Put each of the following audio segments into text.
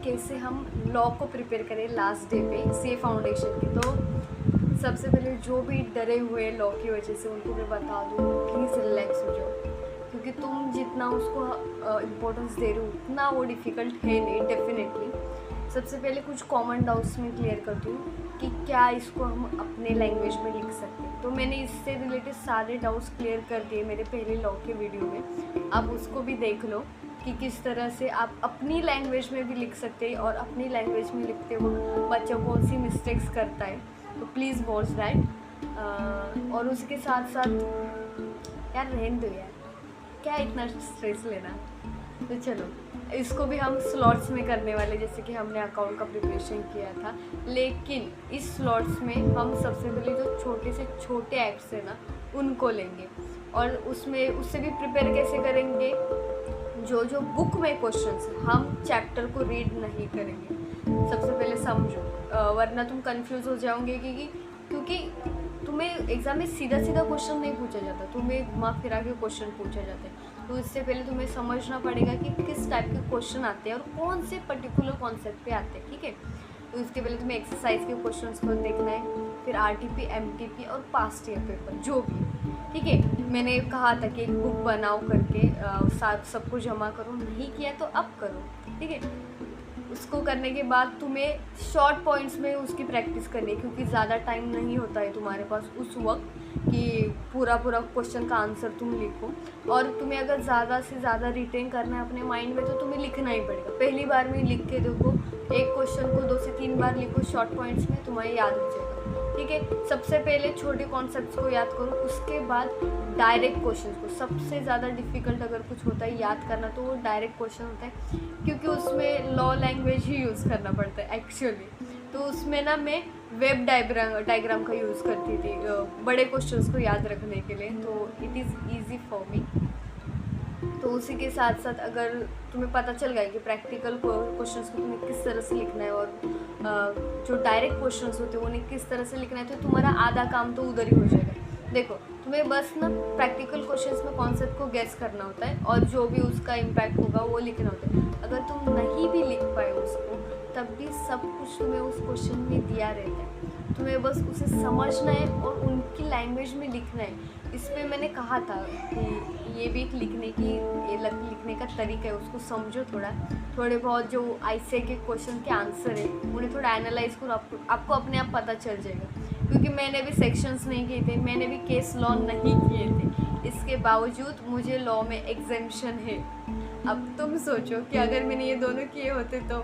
कैसे हम लॉ को प्रिपेयर करें लास्ट डे पे सीए फाउंडेशन की। तो सबसे पहले जो भी डरे हुए लॉ की वजह से उनको मैं बता दूँ, प्लीज़ रिलैक्स हो जाओ, क्योंकि तुम जितना उसको इम्पोर्टेंस दे रहे हो उतना वो डिफ़िकल्ट है नहीं डेफिनेटली। सबसे पहले कुछ कॉमन डाउट्स में क्लियर करती हूँ कि क्या इसको हम अपने लैंग्वेज में लिख सकते हैं। तो मैंने इससे रिलेटेड सारे डाउट्स क्लियर कर दिए मेरे पहले लॉ के वीडियो में, आप उसको भी देख लो कि किस तरह से आप अपनी लैंग्वेज में भी लिख सकते हैं और अपनी लैंग्वेज में लिखते हो बच्चा कौन सी मिस्टेक्स करता है। तो प्लीज़ वॉच दैट। और उसके साथ साथ यार रहने दो यार, क्या इतना स्ट्रेस लेना। तो चलो इसको भी हम स्लॉट्स में करने वाले, जैसे कि हमने अकाउंट का प्रिपरेशन किया था, लेकिन इस स्लॉट्स में हम सबसे पहले जो छोटे से छोटे एक्ट्स हैं ना उनको लेंगे, और उसमें उससे भी प्रिपेयर कैसे करेंगे, जो जो बुक में क्वेश्चंस हम चैप्टर को रीड नहीं करेंगे। सबसे पहले समझो, वरना तुम कंफ्यूज हो जाओगे क्योंकि तुम्हें एग्ज़ाम में सीधा सीधा क्वेश्चन नहीं पूछा जाता, तुम्हें घुमा फिरा के क्वेश्चन पूछा जाता है। तो इससे पहले तुम्हें समझना पड़ेगा कि किस टाइप के क्वेश्चन आते हैं और कौन से पर्टिकुलर कॉन्सेप्ट पे आते हैं, ठीक है। तो इसके पहले तुम्हें एक्सरसाइज के क्वेश्चंस को देखना है, फिर आरटीपी, एमटीपी और पास्ट ईयर पेपर जो भी, ठीक है। मैंने कहा था कि एक बुक बनाओ करके साथ सबको जमा करो, नहीं किया तो अब करो, ठीक है। उसको करने के बाद तुम्हें शॉर्ट पॉइंट्स में उसकी प्रैक्टिस करनी है, क्योंकि ज़्यादा टाइम नहीं होता है तुम्हारे पास उस वक्त कि पूरा क्वेश्चन का आंसर तुम लिखो। और तुम्हें अगर ज़्यादा से ज़्यादा रिटेन करना है अपने माइंड में तो तुम्हें लिखना ही पड़ेगा। पहली बार में लिख के देखो, एक क्वेश्चन को 2 से 3 बार लिखो शॉर्ट पॉइंट्स में, तुम्हें याद हो जाएगा, ठीक है। सबसे पहले छोटे कॉन्सेप्ट्स को याद करो, उसके बाद डायरेक्ट क्वेश्चन को। सबसे ज़्यादा डिफ़िकल्ट अगर कुछ होता है याद करना तो वो डायरेक्ट क्वेश्चन होता है, क्योंकि उसमें लॉ लैंग्वेज ही यूज़ करना पड़ता है एक्चुअली। तो उसमें ना मैं वेब डायग्राम का यूज़ करती थी बड़े क्वेश्चंस को याद रखने के लिए, तो it is easy for me. तो उसी के साथ साथ अगर तुम्हें पता चल गया कि प्रैक्टिकल क्वेश्चंस को तुम्हें किस तरह से लिखना है और जो डायरेक्ट क्वेश्चंस होते हैं उन्हें किस तरह से लिखना है, तो तुम्हारा आधा काम तो उधर ही हो जाएगा। देखो तुम्हें बस ना प्रैक्टिकल क्वेश्चंस में कॉन्सेप्ट को गेस करना होता है और जो भी उसका इम्पैक्ट होगा वो लिखना होता है। अगर तुम नहीं भी लिख पाए उसको, तब भी सब कुछ तुम्हें उस क्वेश्चन में दिया रहता है, तुम्हें बस उसे समझना है और उनकी लैंग्वेज में लिखना है। इस पर मैंने कहा था कि ये भी एक लिखने का तरीका है, उसको समझो थोड़े बहुत जो आईसीए के क्वेश्चन के आंसर है उन्हें थोड़ा एनालाइज करो, आपको अपने आप पता चल जाएगा। क्योंकि मैंने भी सेक्शंस नहीं किए थे, मैंने भी केस लॉ नहीं किए थे, इसके बावजूद मुझे लॉ में एग्जेम्पशन है। अब तुम सोचो कि अगर मैंने ये दोनों किए होते तो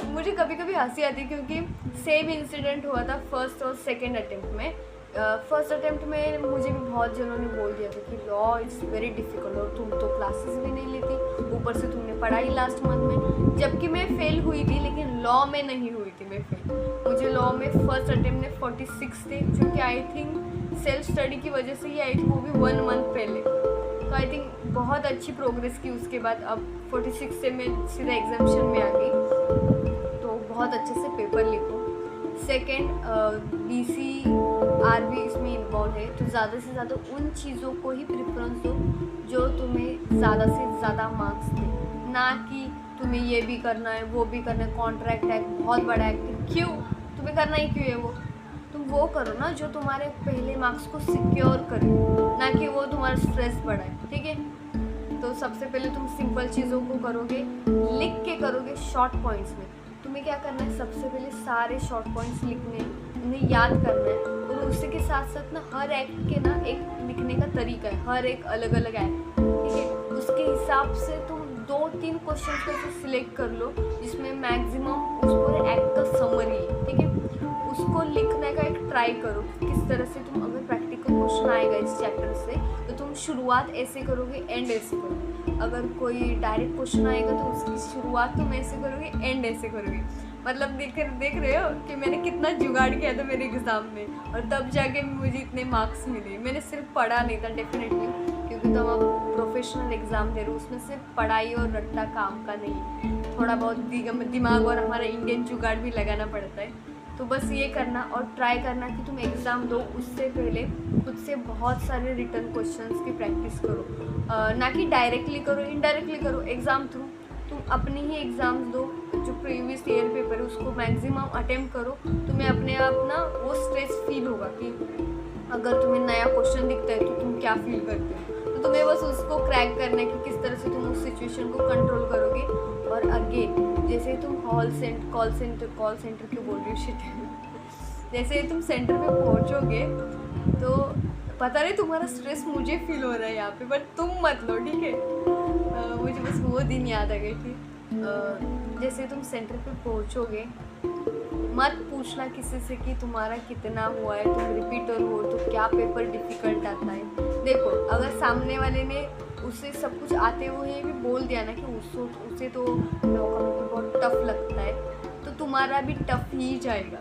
मुझे कभी कभी हंसी आती, क्योंकि सेम इंसिडेंट हुआ था फर्स्ट और सेकंड अटेम्प्ट में। फर्स्ट अटेम्प्ट में मुझे भी बहुत जनों ने बोल दिया था कि लॉ इज़ वेरी डिफ़िकल्ट और तुम तो क्लासेस भी नहीं लेती, ऊपर से तुमने पढ़ाई लास्ट मंथ में। जबकि मैं फेल हुई थी, लेकिन लॉ में नहीं हुई थी मैं फेल। मुझे लॉ में फर्स्ट अटेम्प्ट में 46 थे, जो कि आई थिंक सेल्फ स्टडी की वजह से ही आई थी, वो भी 1 मंथ पहले। तो आई थिंक बहुत अच्छी प्रोग्रेस की उसके बाद। अब 46 से मैं सीधा एग्जामिशन में आ गई। तो बहुत अच्छे से पेपर लिखो। सेकेंड, BC RB इसमें इन्वॉल्व है, तो ज़्यादा से ज़्यादा उन चीज़ों को ही प्रेफरेंस दो जो तुम्हें ज़्यादा से ज़्यादा मार्क्स दे, ना कि तुम्हें ये भी करना है वो भी करना है। कॉन्ट्रैक्ट एक्ट बहुत बड़ा एक्ट है, क्यों तुम्हें करना ही क्यों है वो? तुम वो करो ना जो तुम्हारे पहले मार्क्स को सिक्योर करे, ना कि वो तुम्हारा स्ट्रेस बढ़ाए, ठीक है। तो सबसे पहले तुम सिंपल चीज़ों को करोगे, लिख के करोगे शॉर्ट पॉइंट्स में। तुम्हें क्या करना है, सबसे पहले सारे शॉर्ट पॉइंट्स लिखने हैं, उन्हें याद करना है। और उसी के साथ साथ ना हर एक्ट के ना एक लिखने का तरीका है, हर एक अलग अलग एक्ट, ठीक है। उसके हिसाब से तुम 2-3 क्वेश्चन को सिलेक्ट कर लो जिसमें मैक्सिमम उस पूरे एक्ट का समरी है, ठीक है। उसको लिखने का एक ट्राई करो, किस तरह से तुम, अगर प्रैक्टिकल क्वेश्चन आएगा इस चैप्टर से तो तुम शुरुआत ऐसे करोगे, एंड ऐसे करोगे। अगर कोई डायरेक्ट क्वेश्चन आएगा तो उसकी शुरुआत तुम ऐसे करोगे, एंड ऐसे करोगे। मतलब देख रहे हो कि मैंने कितना जुगाड़ किया था मेरे एग्ज़ाम में, और तब जाके मुझे इतने मार्क्स मिले। मैंने सिर्फ पढ़ा नहीं था डेफिनेटली, क्योंकि तुम अब प्रोफेशनल एग्ज़ाम दे रहे हो, उसमें सिर्फ पढ़ाई और रट्टा काम का नहीं, थोड़ा बहुत दिमाग और हमारा इंडियन जुगाड़ भी लगाना पड़ता है। तो बस ये करना और ट्राई करना कि तुम एग्ज़ाम दो, उससे पहले खुद से बहुत सारे रिटर्न क्वेश्चंस की प्रैक्टिस करो, ना कि डायरेक्टली करो, इनडायरेक्टली करो। एग्ज़ाम थ्रू तुम अपनी ही एग्ज़ाम्स दो, जो प्रीवियस ईयर पेपर है उसको मैक्सिमम अटेम्प्ट करो, तुम्हें अपने आप ना वो स्ट्रेस फील होगा कि अगर तुम्हें नया क्वेश्चन दिखता है तो तुम क्या फील करते हो। तो तुम्हें बस उसको क्रैक करना है कि किस तरह से तुम उस सिचुएशन को कंट्रोल करोगे। और अगेन जैसे तुम कॉल सेंटर क्यों बोल रही हो शिट जैसे तुम सेंटर पे पहुंचोगे तो पता नहीं तुम्हारा स्ट्रेस मुझे फील हो रहा है यहाँ पे, बट तुम मत लो, ठीक है। मुझे बस वो दिन याद आ गई थी। जैसे तुम सेंटर पे पहुँचोगे मत पूछना किसी से कि तुम्हारा कितना हुआ है, तुम रिपीटर हो तो क्या पेपर डिफ़िकल्ट आता है। देखो अगर सामने वाले ने उसे सब कुछ आते हुए भी बोल दिया ना कि उसे तो लॉ का पेपर बहुत टफ लगता है, तो तुम्हारा भी टफ ही जाएगा,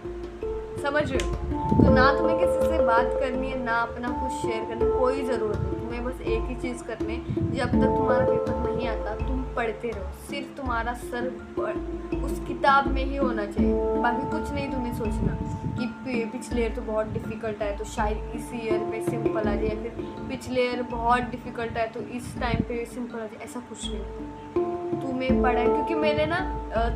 समझ रहे हो। तो ना तुम्हें किसी से बात करनी है, ना अपना कुछ शेयर करना, कोई ज़रूरत नहीं। तुम्हें बस एक ही चीज़ करनी है, जब तक तुम्हारा पेपर नहीं आता तुम पढ़ते रहो, सिर्फ तुम्हारा सर उस किताब में ही होना चाहिए, बाकी कुछ नहीं तुम्हें सोचना कि पिछले ईयर तो बहुत डिफ़िकल्ट है तो शायद इस ईयर पे सिंपल आ जाए, या फिर पिछले ईयर बहुत डिफ़िकल्ट है तो इस टाइम पे सिंपल आ जाए, ऐसा कुछ नहीं। तुम्हें पढ़ा है, क्योंकि मैंने ना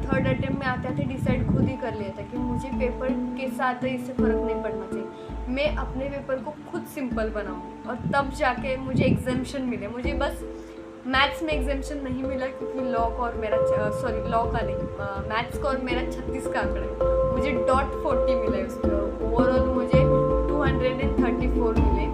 थर्ड अटेम्प्ट में आते आते डिसाइड खुद ही कर लिया था कि मुझे पेपर के साथ इससे फ़र्क नहीं पड़ना चाहिए, मैं अपने पेपर को खुद सिंपल बनाऊँ। और तब जाके मुझे एग्जामिशन मिले। मुझे बस मैथ्स में एग्जामिशन नहीं मिला क्योंकि लॉ का और मेरा लॉ का नहीं, मैथ्स का और मेरा 36 का आंकड़ा है, मुझे .40 मिला है उसमें, ओवरऑल मुझे 234 मिले।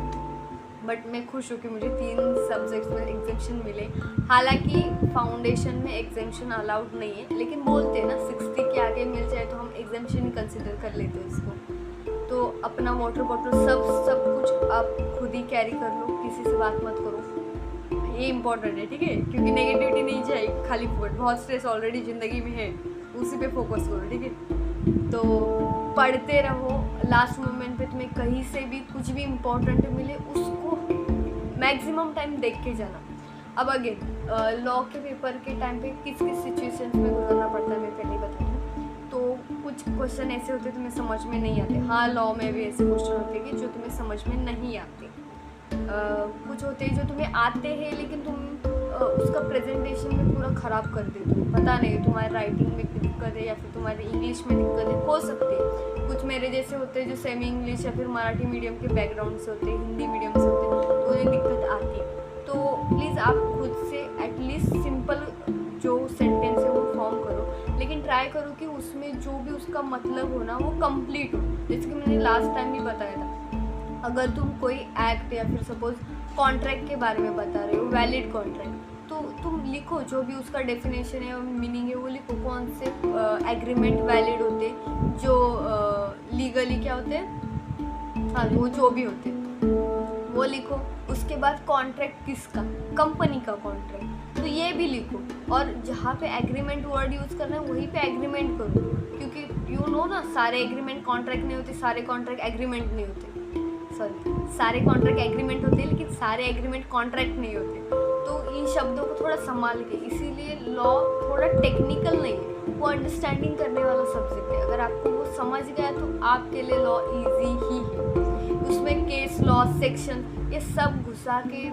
बट मैं खुश हूँ कि मुझे 3 सब्जेक्ट्स में एग्जामिशन मिले। हालांकि फाउंडेशन में एग्जामिशन अलाउड नहीं है, लेकिन बोलते हैं ना 60 के आगे मिल जाए तो हम एग्जामिशन ही कंसिडर कर लेते हैं इसको। तो अपना वाटर बॉटल सब कुछ आप खुद ही कैरी कर लो, किसी से बात मत करो, ये इंपॉर्टेंट है, ठीक है। क्योंकि नेगेटिविटी नहीं चाहिए खाली फुट, बहुत स्ट्रेस ऑलरेडी ज़िंदगी में है, उसी पे फोकस करो, ठीक है। तो पढ़ते रहो, लास्ट मोमेंट पे तुम्हें कहीं से भी कुछ भी इम्पोर्टेंट मिले उसको मैक्सिमम टाइम देख के जाना। अब अगेन लॉ के पेपर के टाइम पे किस किस सिचुएशन में गुजरना पड़ता है मैं पहले ही बता दूँ। तो कुछ क्वेश्चन ऐसे होते हैं तुम्हें समझ में नहीं आते, हाँ लॉ में भी ऐसे क्वेश्चन होते हैं कि जो तुम्हें समझ में नहीं आते। कुछ होते हैं जो तुम्हें आते हैं लेकिन तुम उसका प्रेजेंटेशन में पूरा ख़राब कर देते हो, पता नहीं तुम्हारी राइटिंग में दिक्कत है या फिर तुम्हारी इंग्लिश में दिक्कत है, हो सकती है। कुछ मेरे जैसे होते हैं जो सेमी इंग्लिश या फिर मराठी मीडियम के बैकग्राउंड से होते हैं, हिंदी मीडियम से होते हैं, तो उन्हें दिक्कत आती है। तो प्लीज़ आप खुद से एटलीस्ट सिंपल जो सेंटेंस है वो फॉर्म करो, लेकिन ट्राई करो कि उसमें जो भी उसका मतलब हो ना वो कंप्लीट हो। जैसे कि मैंने लास्ट टाइम भी बताया था, अगर तुम कोई एक्ट या फिर सपोज कॉन्ट्रैक्ट के बारे में बता रहे हो, वैलिड कॉन्ट्रैक्ट, तो तुम लिखो जो भी उसका डेफिनेशन है और मीनिंग है वो लिखो। कौन से एग्रीमेंट वैलिड होते, जो लीगली क्या होते हैं, हाँ वो जो भी होते वो लिखो। उसके बाद कॉन्ट्रैक्ट किसका, कंपनी का कॉन्ट्रैक्ट, तो ये भी लिखो। और जहाँ पे एग्रीमेंट वर्ड यूज़ करना है वहीं पे एग्रीमेंट करो, क्योंकि यू नो ना सारे एग्रीमेंट कॉन्ट्रैक्ट नहीं होते, सारे कॉन्ट्रैक्ट एग्रीमेंट नहीं होते, सारे कॉन्ट्रैक्ट एग्रीमेंट होते हैं लेकिन सारे एग्रीमेंट कॉन्ट्रैक्ट नहीं होते। तो इन शब्दों को थोड़ा संभाल के, इसीलिए लॉ थोड़ा टेक्निकल नहीं है, वो अंडरस्टैंडिंग करने वाला सब्जेक्ट है। अगर आपको वो समझ गया तो आपके लिए लॉ इजी ही है। उसमें केस लॉ, सेक्शन, ये सब घुसा के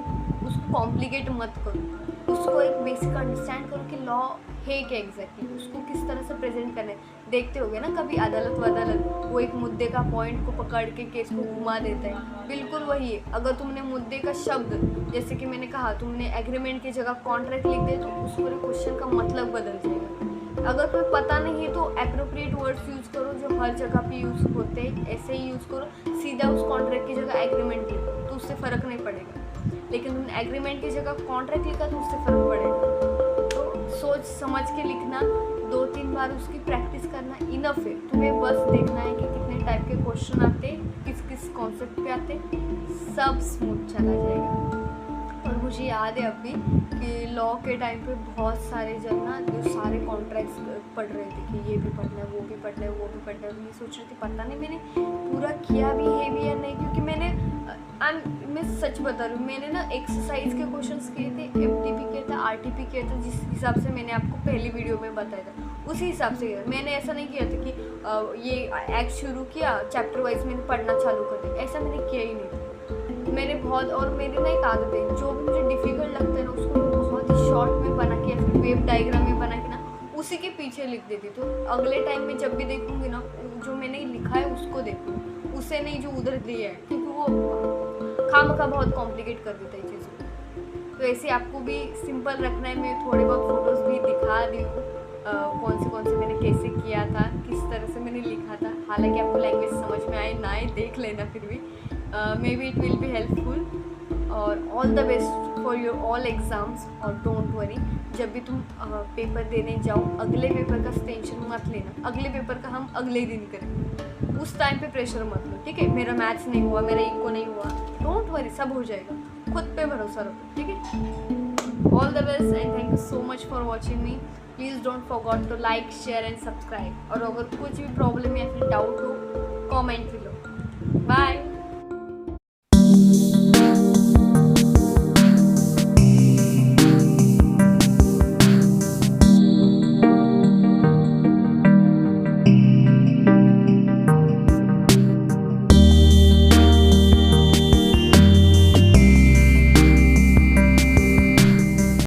उसको कॉम्प्लिकेट मत करो, उसको एक बेसिक अंडरस्टैंड करो कि लॉ है क्या एग्जैक्टली, उसको किस तरह से प्रेजेंट करना है। देखते होगे ना कभी अदालत वदालत, वो एक मुद्दे का पॉइंट को पकड़ के केस को घुमा देता है, बिल्कुल वही है। अगर तुमने मुद्दे का शब्द, जैसे कि मैंने कहा, तुमने एग्रीमेंट की जगह कॉन्ट्रैक्ट लिख दे तो उस पूरे क्वेश्चन का मतलब बदल जाएगा। अगर कोई पता नहीं है तो एप्रोप्रिएट वर्ड्स यूज़ करो जो हर जगह पे यूज़ होते हैं, ऐसे ही यूज़ करो। सीधा उस कॉन्ट्रैक्ट की जगह एग्रीमेंट लिखो तो उससे फ़र्क नहीं पड़ेगा, लेकिन तुमने एग्रीमेंट की जगह कॉन्ट्रैक्ट लिखा तो उससे फ़र्क पड़ेगा। तो सोच समझ के लिखना, 2-3 बार उसकी प्रैक्टिस करना इनफ है। तुम्हें बस देखना है कि कितने टाइप के क्वेश्चन आते, किस किस कॉन्सेप्ट पे आते, सब स्मूथ चला जाएगा। और मुझे याद है अभी कि लॉ के टाइम पे बहुत सारे जन ना जो सारे कॉन्ट्रैक्ट्स पढ़ रहे थे कि ये भी पढ़ना है, वो भी पढ़ना है, वो भी पढ़ना है। मैं सोच रही थी पता नहीं मैंने पूरा किया भी है भी या नहीं, क्योंकि मैं सच बता रही हूँ, मैंने ना एक्सरसाइज के क्वेश्चंस किए थे, एमटीपी किया था, आरटीपी किया था, जिस हिसाब से मैंने आपको पहली वीडियो में बताया था उसी हिसाब से किया। मैंने ऐसा नहीं किया था कि ये एक्ट शुरू किया चैप्टर वाइज मैंने पढ़ना चालू कर दिया, ऐसा मैंने किया ही नहीं था। मैंने बहुत, और मेरी ना एक आदत है, जो भी मुझे डिफ़िकल्ट लगता है ना उसको मैं बहुत ही शॉर्ट में बना के या फिर वेव डायग्राम में बना के ना उसी के पीछे लिख देती। तो अगले टाइम में जब भी देखूंगी ना, जो मैंने लिखा है उसको देखूँ, उसे नहीं जो उधर दिया है, क्योंकि वो खामखा बहुत कॉम्प्लिकेट कर देता है चीज़ों को। तो ऐसे आपको भी सिंपल रखना है। मैं थोड़े बहुत फ़ोटोज़ भी दिखा दी हूँ, कौन से मैंने कैसे किया था, किस तरह से मैंने लिखा था। हालांकि आपको लैंग्वेज समझ में आए ना आए, देख लेना फिर भी, may be it will be helpful. और all the best for your all exams. और डोंट वरी, जब भी तुम पेपर देने जाओ, अगले पेपर का टेंशन मत लेना। अगले पेपर का हम अगले दिन करेंगे, उस टाइम पे प्रेशर मत लो, ठीक है। मेरा मैथ्स नहीं हुआ, मेरा इको नहीं हुआ, डोंट वरी, सब हो जाएगा। खुद पे भरोसा रखो, ठीक है। All the best and thank you so much for watching me. Please don't forgot to like, share and subscribe. और अगर कुछ भी प्रॉब्लम या फिर डाउट हो, कॉमेंट भी लो। बाय।